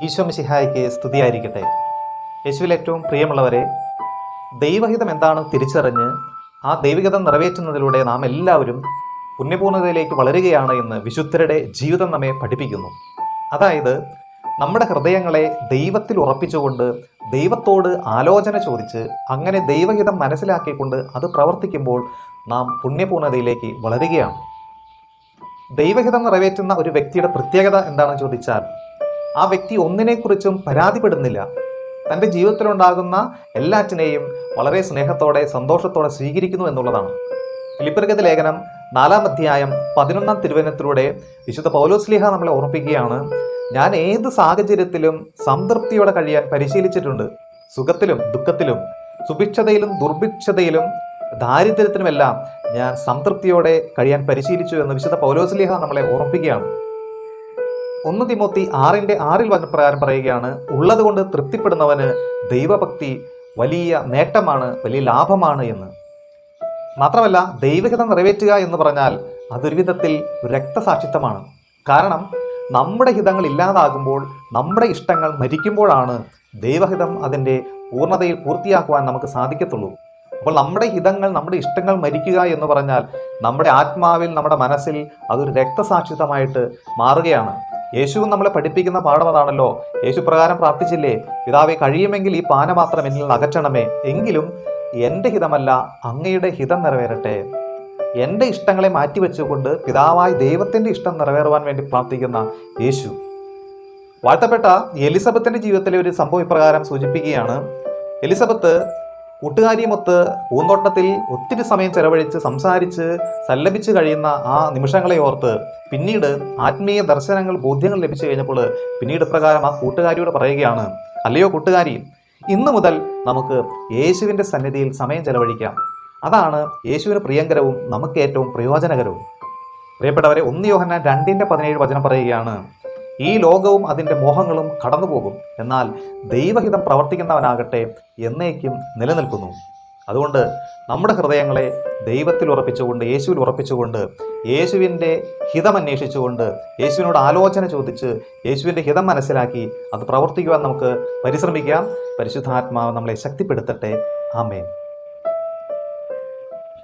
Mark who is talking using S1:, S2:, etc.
S1: ഈശോ മിശിഹായ്ക്ക് സ്തുതിയായിരിക്കട്ടെ. യേശുവിൽ ഏറ്റവും പ്രിയമുള്ളവരെ, ദൈവഹിതം എന്താണ് തിരിച്ചറിഞ്ഞ് ആ ദൈവഹിതം നിറവേറ്റുന്നതിലൂടെ നാം എല്ലാവരും പുണ്യപൂർണ്ണതയിലേക്ക് വളരുകയാണ് എന്ന് വിശുദ്ധരുടെ ജീവിതം നമ്മെ പഠിപ്പിക്കുന്നു. അതായത് നമ്മുടെ ഹൃദയങ്ങളെ ദൈവത്തിൽ ഉറപ്പിച്ചുകൊണ്ട് ദൈവത്തോട് ആലോചന ചോദിച്ച് അങ്ങനെ ദൈവഹിതം മനസ്സിലാക്കിക്കൊണ്ട് അത് പ്രവർത്തിക്കുമ്പോൾ നാം പുണ്യപൂർണ്ണതയിലേക്ക് വളരുകയാണ്. ദൈവഹിതം നിറവേറ്റുന്ന ഒരു വ്യക്തിയുടെ പ്രത്യേകത എന്താണെന്ന് ചോദിച്ചാൽ, ആ വ്യക്തി ഒന്നിനെക്കുറിച്ചും പരാതിപ്പെടുന്നില്ല. തൻ്റെ ജീവിതത്തിലുണ്ടാകുന്ന എല്ലാറ്റിനെയും വളരെ സ്നേഹത്തോടെ സന്തോഷത്തോടെ സ്വീകരിക്കുന്നു എന്നുള്ളതാണ്. ഫിലിപ്പിയർക്കെഴുതിയ ലേഖനം 4-ാം അധ്യായം 11-ാം തിരുവചനത്തിലൂടെ വിശുദ്ധ പൗലോസ്ലീഹ നമ്മളെ ഓർമ്മിപ്പിക്കുകയാണ്, ഞാൻ ഏത് സാഹചര്യത്തിലും സംതൃപ്തിയോടെ കഴിയാൻ പരിശീലിച്ചിട്ടുണ്ട്. സുഖത്തിലും ദുഃഖത്തിലും സുഭിക്ഷതയിലും ദുർഭിക്ഷതയിലും ദാരിദ്ര്യത്തിനുമെല്ലാം ഞാൻ സംതൃപ്തിയോടെ കഴിയാൻ പരിശീലിച്ചു എന്ന് വിശുദ്ധ പൗലോസ്ലീഹ നമ്മളെ ഓർമ്മിപ്പിക്കുകയാണ്. 1 തിമോത്തി 6:6 വചനപ്രകാരം പറയുകയാണ്, ഉള്ളത് കൊണ്ട് തൃപ്തിപ്പെടുന്നവന് ദൈവഭക്തി വലിയ നേട്ടമാണ്, വലിയ ലാഭമാണ് എന്ന്. മാത്രമല്ല, ദൈവഹിതം നിറവേറ്റുക എന്ന് പറഞ്ഞാൽ അതൊരു വിധത്തിൽ രക്തസാക്ഷിത്വമാണ്. കാരണം നമ്മുടെ ഹിതങ്ങൾ ഇല്ലാതാകുമ്പോൾ, നമ്മുടെ ഇഷ്ടങ്ങൾ മരിക്കുമ്പോഴാണ് ദൈവഹിതം അതിൻ്റെ പൂർണ്ണതയിൽ പൂർത്തിയാക്കുവാൻ നമുക്ക് സാധിക്കത്തുള്ളൂ. അപ്പോൾ നമ്മുടെ ഹിതങ്ങൾ, നമ്മുടെ ഇഷ്ടങ്ങൾ മരിക്കുക എന്ന് പറഞ്ഞാൽ നമ്മുടെ ആത്മാവിൽ, നമ്മുടെ മനസ്സിൽ അതൊരു രക്തസാക്ഷിത്വമായിട്ട് മാറുകയാണ്. യേശുവും നമ്മളെ പഠിപ്പിക്കുന്ന പാഠം അതാണല്ലോ. യേശു പ്രകാരം പ്രാർത്ഥിച്ചില്ലേ, പിതാവേ കഴിയുമെങ്കിൽ ഈ പാനപാത്രം എന്നിൽ നിന്ന് അകറ്റണമേ, എങ്കിലും എൻ്റെ ഹിതമല്ല അങ്ങയുടെ ഹിതം നിറവേറട്ടെ. എൻ്റെ ഇഷ്ടങ്ങളെ മാറ്റിവെച്ചുകൊണ്ട് പിതാവായ ദൈവത്തിൻ്റെ ഇഷ്ടം നിറവേറുവാൻ വേണ്ടി പ്രാർത്ഥിക്കുന്ന യേശു. വാഴ്ത്തപ്പെട്ട എലിസബത്തിൻ്റെ ജീവിതത്തിലെ ഒരു സംഭവം ഇപ്രകാരം സൂചിപ്പിക്കുകയാണ്. എലിസബത്ത് കൂട്ടുകാരിയുമൊത്ത് പൂന്തോട്ടത്തിൽ ഒത്തിരി സമയം ചെലവഴിച്ച് സംസാരിച്ച് സല്ലപിച്ച് കഴിയുന്ന ആ നിമിഷങ്ങളെ ഓർത്ത് പിന്നീട് ആത്മീയ ദർശനങ്ങൾ, ബോധ്യങ്ങൾ ലഭിച്ചു കഴിഞ്ഞപ്പോൾ പിന്നീട് പ്രകാരം ആ കൂട്ടുകാരിയോട് പറയുകയാണ്, അല്ലയോ കൂട്ടുകാരി, ഇന്നു മുതൽ നമുക്ക് യേശുവിൻ്റെ സന്നിധിയിൽ സമയം ചെലവഴിക്കാം. അതാണ് യേശുവിന് പ്രിയങ്കരവും നമുക്ക് ഏറ്റവും പ്രയോജനകരവും. പ്രിയപ്പെട്ടവരെ, 1 യോഹന്നാൻ 2:17 വചനം പറയുകയാണ്, ഈ ലോകവും അതിൻ്റെ മോഹങ്ങളും കടന്നുപോകും, എന്നാൽ ദൈവഹിതം പ്രവർത്തിക്കുന്നവനാകട്ടെ എന്നേക്കും നിലനിൽക്കുന്നു. അതുകൊണ്ട് നമ്മുടെ ഹൃദയങ്ങളെ ദൈവത്തിൽ ഉറപ്പിച്ചുകൊണ്ട്, യേശുവിൽ ഉറപ്പിച്ചുകൊണ്ട്, യേശുവിൻ്റെ ഹിതം അന്വേഷിച്ചുകൊണ്ട്, യേശുവിനോട് ആലോചന ചോദിച്ച് യേശുവിൻ്റെ ഹിതം മനസ്സിലാക്കി അത് പ്രവർത്തിക്കുവാൻ നമുക്ക് പരിശ്രമിക്കാം. പരിശുദ്ധാത്മാവ് നമ്മളെ ശക്തിപ്പെടുത്തട്ടെ. ആമേൻ.